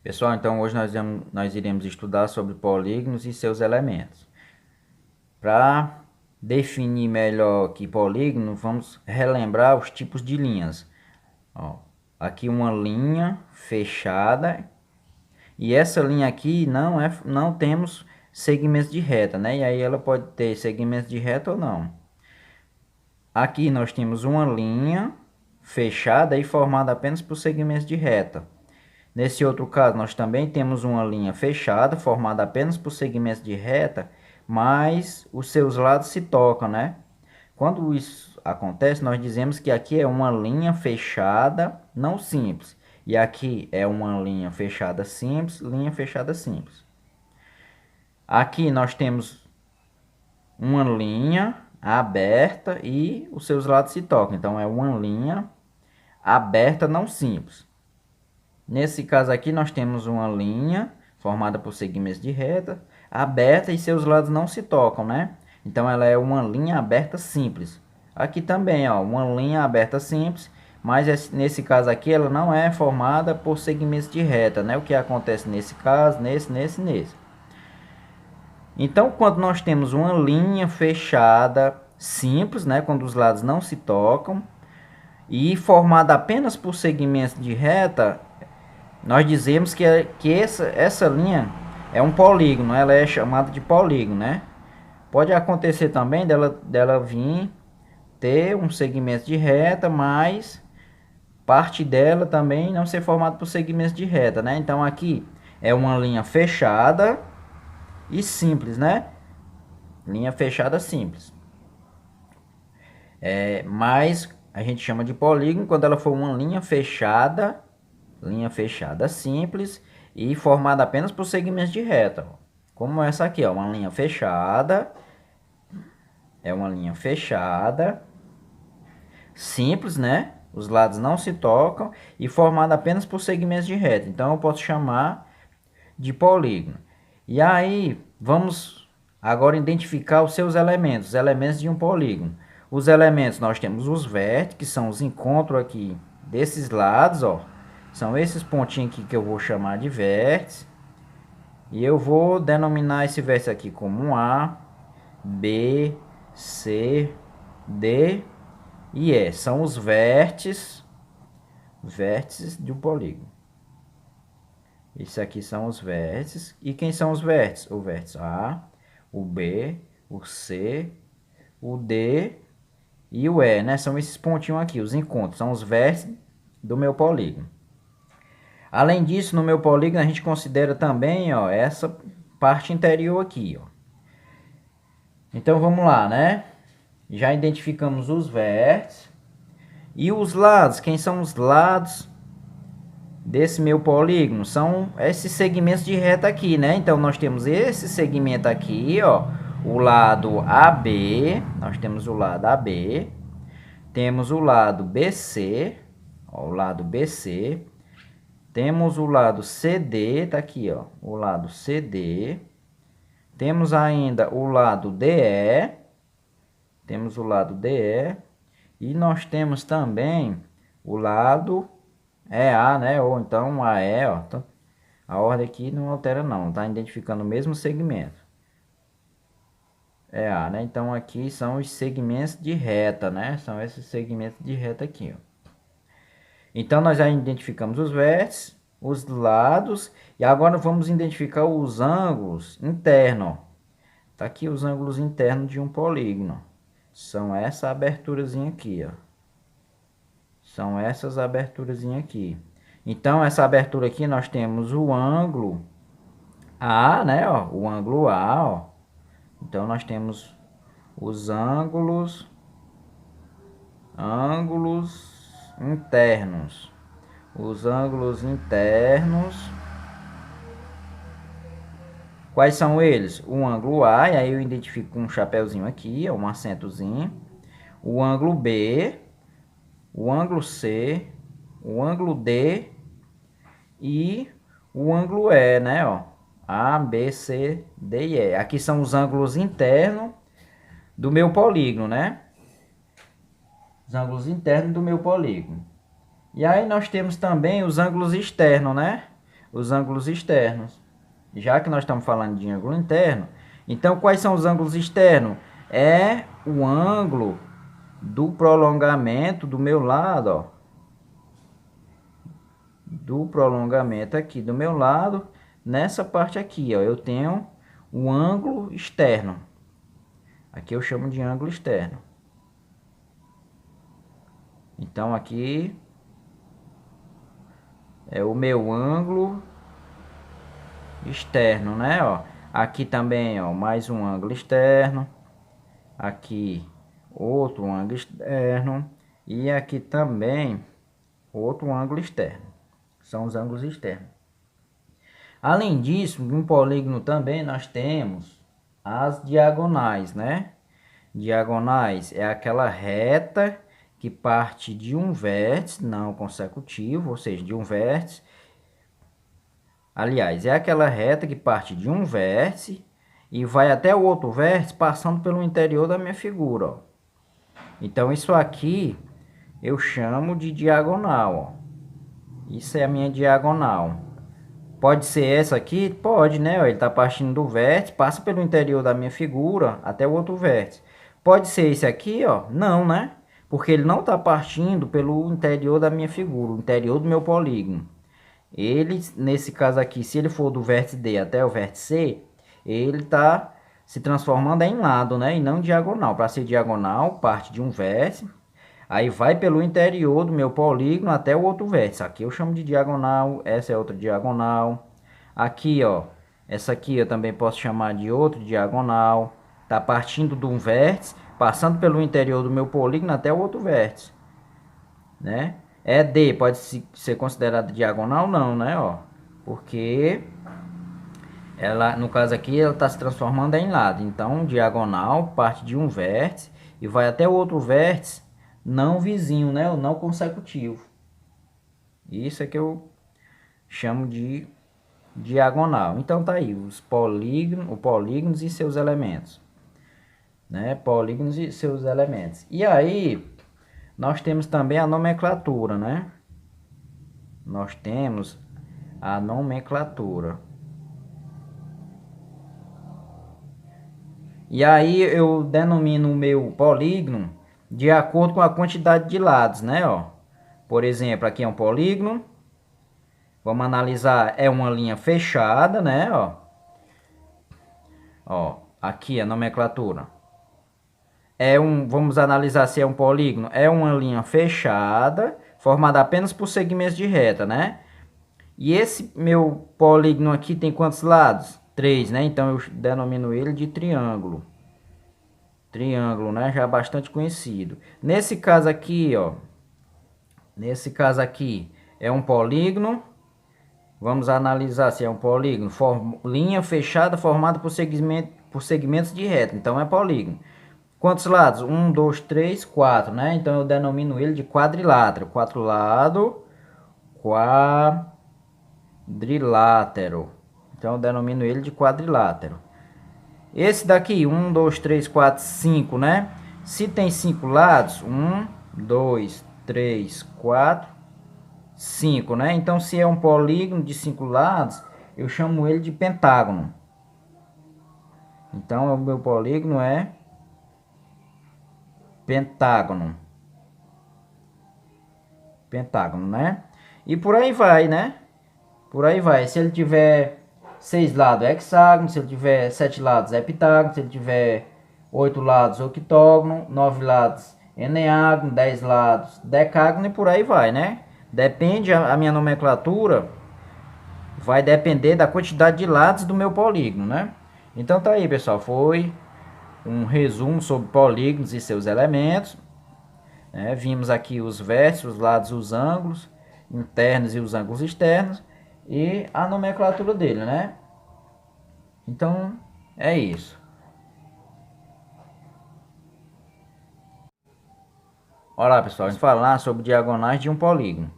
Pessoal, então hoje nós iremos estudar sobre polígonos e seus elementos. Para definir melhor que polígono, vamos relembrar os tipos de linhas. Ó, aqui uma linha fechada, e essa linha aqui não temos segmentos de reta, né? E aí ela pode ter segmentos de reta ou não. Aqui nós temos uma linha fechada e formada apenas por segmentos de reta. Nesse outro caso, nós também temos uma linha fechada, formada apenas por segmentos de reta, mas os seus lados se tocam, né? Quando isso acontece, nós dizemos que aqui é uma linha fechada não simples. E aqui é uma linha fechada simples, linha fechada simples. Aqui nós temos uma linha aberta e os seus lados se tocam. Então, é uma linha aberta não simples. Nesse caso aqui, nós temos uma linha formada por segmentos de reta, aberta e seus lados não se tocam, né? Então, ela é uma linha aberta simples. Aqui também, ó, uma linha aberta simples, mas nesse caso aqui, ela não é formada por segmentos de reta, né? O que acontece nesse caso, nesse. Então, quando nós temos uma linha fechada simples, né? Quando os lados não se tocam, e formada apenas por segmentos de reta, nós dizemos que essa linha é um polígono, ela é chamada de polígono, né? Pode acontecer também dela vir ter um segmento de reta, mas parte dela também não ser formada por segmentos de reta, né? Então aqui é uma linha fechada e simples, né? Linha fechada simples. Mas a gente chama de polígono quando ela for uma linha fechada simples e formada apenas por segmentos de reta, como essa aqui, ó, uma linha fechada, é uma linha fechada simples, né? Os lados não se tocam e formada apenas por segmentos de reta. Então eu posso chamar de polígono. E aí vamos agora identificar os seus elementos, os elementos de um polígono. Os elementos, nós temos os vértices, que são os encontros aqui desses lados, ó. São esses pontinhos aqui que eu vou chamar de vértice. E eu vou denominar esse vértice aqui como um A, B, C, D e E. São os vértices de um polígono. Esses aqui são os vértices. E quem são os vértices? O vértice A, o B, o C, o D e o E, né? São esses pontinhos aqui, os encontros. São os vértices do meu polígono. Além disso, no meu polígono, a gente considera também, ó, essa parte interior aqui, ó. Então, vamos lá, né? Já identificamos os vértices. E os lados, quem são os lados desse meu polígono? São esses segmentos de reta aqui, né? Então, nós temos esse segmento aqui, ó, o lado AB. Nós temos o lado AB. Temos o lado BC, ó, o lado BC. Temos o lado CD, tá aqui, ó, o lado CD. Temos ainda o lado DE. Temos o lado DE. E nós temos também o lado EA, né? Ou então AE, ó. A ordem aqui não altera não, tá identificando o mesmo segmento. EA, né? Então aqui são os segmentos de reta, né? São esses segmentos de reta aqui, ó. Então, nós já identificamos os vértices, os lados, e agora vamos identificar os ângulos internos. Tá aqui os ângulos internos de um polígono. São essa aberturazinha aqui, ó. São essas aberturazinhas aqui. Então, essa abertura aqui nós temos o ângulo A, né, ó, o ângulo A, ó. Então, nós temos os ângulos internos. Os ângulos internos. Quais são eles? O ângulo A, e aí eu identifico com um chapéuzinho aqui, um acentozinho. O ângulo B, o ângulo C, o ângulo D e o ângulo E, né, ó? A, B, C, D e E. Aqui são os ângulos internos do meu polígono, né? Os ângulos internos do meu polígono. E aí nós temos também os ângulos externos, né? os ângulos externos. Já que nós estamos falando de ângulo interno, então quais são os ângulos externos? É o ângulo do prolongamento do meu lado, ó. Do prolongamento aqui do meu lado, nessa parte aqui, ó, eu tenho o ângulo externo. Aqui eu chamo de ângulo externo. Então aqui é o meu ângulo externo, né, ó. Aqui também, ó, mais um ângulo externo. Aqui outro ângulo externo e aqui também outro ângulo externo. São os ângulos externos. Além disso, no polígono também nós temos as diagonais, né? Diagonais é aquela reta que parte de um vértice não consecutivo, ou seja, de um vértice. Aliás, é aquela reta que parte de um vértice e vai até o outro vértice passando pelo interior da minha figura, ó. Então isso aqui eu chamo de diagonal, ó. Isso é a minha diagonal. Pode ser essa aqui? Pode, né? Ele está partindo do vértice, passa pelo interior da minha figura até o outro vértice. Pode ser esse aqui, ó? Não, né? Porque ele não está partindo pelo interior da minha figura, o interior do meu polígono. Ele, nesse caso aqui, se ele for do vértice D até o vértice C, ele está se transformando em lado, né? E não diagonal. Para ser diagonal, parte de um vértice, aí vai pelo interior do meu polígono até o outro vértice. Aqui eu chamo de diagonal, essa é outra diagonal. Aqui, ó, essa aqui eu também posso chamar de outra diagonal. Tá partindo de um vértice, passando pelo interior do meu polígono até o outro vértice, né? É D, pode ser considerada diagonal? Não, né, ó? Porque ela, no caso aqui, ela está se transformando em lado. Então, diagonal parte de um vértice e vai até o outro vértice não vizinho, né? O não consecutivo. Isso é que eu chamo de diagonal. Então tá aí os polígonos e seus elementos, né? Polígonos e seus elementos. E aí nós temos também a nomenclatura, né? Nós temos a nomenclatura. E aí eu denomino o meu polígono de acordo com a quantidade de lados, né, ó? Por exemplo, aqui é um polígono. Vamos analisar, é uma linha fechada, né, ó. Ó, aqui a nomenclatura. Vamos analisar se é um polígono. É uma linha fechada, formada apenas por segmentos de reta, né? E esse meu polígono aqui tem quantos lados? 3, né? Então eu denomino ele de triângulo. Triângulo, né? Já bastante conhecido. Nesse caso aqui, ó. Nesse caso aqui é um polígono. Vamos analisar se é um polígono. Linha fechada formada por segmentos de reta. Então é polígono. Quantos lados? 1, 2, 3, 4, né? Então eu denomino ele de quadrilátero. 4 lados. Quadrilátero. Então eu denomino ele de quadrilátero. Esse daqui, 1, 2, 3, 4, 5, né? Se tem 5 lados, 1, 2, 3, 4, 5, né? Então, se é um polígono de 5 lados, eu chamo ele de pentágono. Então, o meu polígono é pentágono. Pentágono, né? E por aí vai, né? Por aí vai. Se ele tiver 6 lados é hexágono, se ele tiver 7 lados é heptágono, se ele tiver 8 lados octógono, 9 lados eneágono, 10 lados decágono e por aí vai, né? Depende, a minha nomenclatura vai depender da quantidade de lados do meu polígono, né? Então tá aí, pessoal, foi um resumo sobre polígonos e seus elementos, né? Vimos aqui os vértices, os lados, os ângulos internos e os ângulos externos e a nomenclatura dele, né? Então é isso. Olá, pessoal, vamos falar sobre diagonais de um polígono.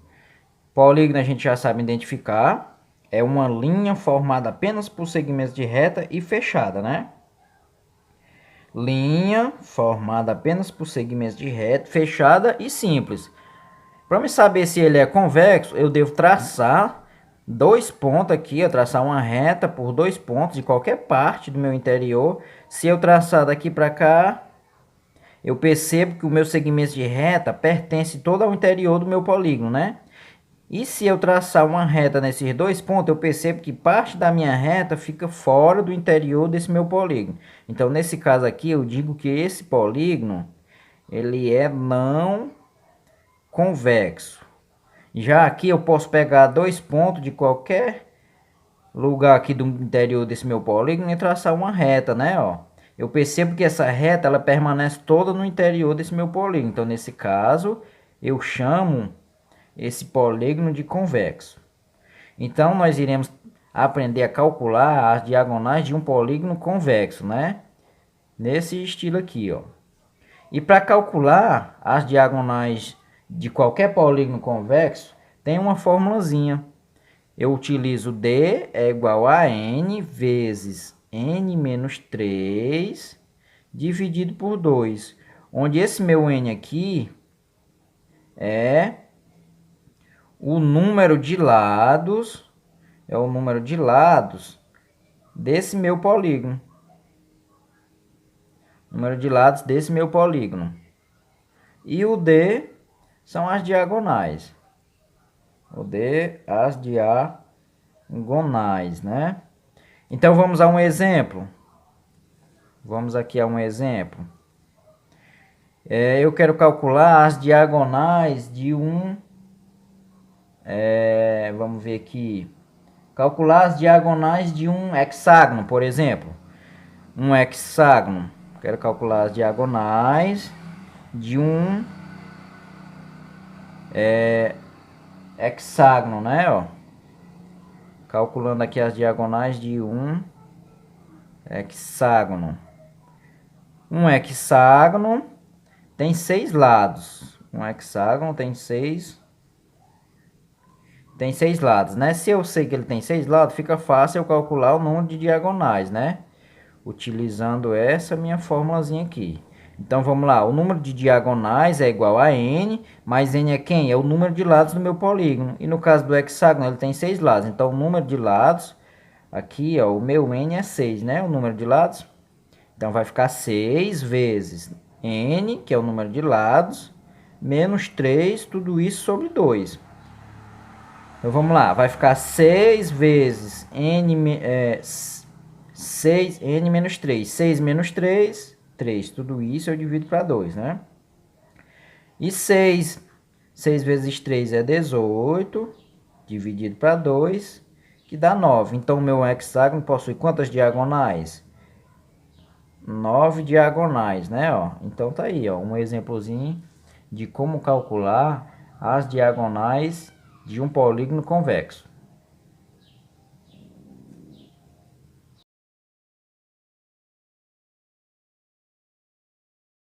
Polígono a gente já sabe identificar, é uma linha formada apenas por segmentos de reta e fechada, né? Linha formada apenas por segmentos de reta, fechada e simples. Para me saber se ele é convexo, eu devo traçar dois pontos aqui, eu traçar uma reta por dois pontos de qualquer parte do meu interior. Se eu traçar daqui para cá, eu percebo que o meu segmento de reta pertence todo ao interior do meu polígono, né? E se eu traçar uma reta nesses dois pontos, eu percebo que parte da minha reta fica fora do interior desse meu polígono. Então, nesse caso aqui, eu digo que esse polígono, ele é não convexo. Já aqui eu posso pegar dois pontos de qualquer lugar aqui do interior desse meu polígono e traçar uma reta, né, ó. Eu percebo que essa reta, ela permanece toda no interior desse meu polígono. Então, nesse caso, eu chamo esse polígono de convexo. Então, nós iremos aprender a calcular as diagonais de um polígono convexo, né? Nesse estilo aqui, ó. E para calcular as diagonais de qualquer polígono convexo, tem uma formulazinha. Eu utilizo D é igual a N vezes N menos 3 dividido por 2. Onde esse meu N aqui é o número de lados, desse meu polígono. Número de lados desse meu polígono. E o D são as diagonais. O D, as diagonais, né? Então, vamos a um exemplo. Vamos aqui a um exemplo. Eu quero calcular as diagonais de um... vamos ver aqui. Calcular as diagonais de um hexágono, por exemplo. Um hexágono. Quero calcular as diagonais de um hexágono, né? Ó. Calculando aqui as diagonais de um hexágono. Um hexágono tem 6 lados. Um hexágono tem seis lados, né? Se eu sei que ele tem 6 lados, fica fácil eu calcular o número de diagonais, né? Utilizando essa minha formulazinha aqui. Então, vamos lá. O número de diagonais é igual a N, mais N é quem? É o número de lados do meu polígono. E no caso do hexágono, ele tem 6 lados. Então, o número de lados, aqui, ó, o meu N é 6, né? O número de lados. Então, vai ficar 6 vezes N, que é o número de lados, menos 3, tudo isso sobre 2. Então, vamos lá. Vai ficar 6 vezes N... 6, N menos 3. 6 menos 3, 3. Tudo isso eu divido para 2, né? E 6 vezes 3 é 18, dividido para 2, que dá 9. Então, o meu hexágono possui quantas diagonais? 9 diagonais, né? Ó. Então, tá aí, ó, um exemplozinho de como calcular as diagonais de um polígono convexo.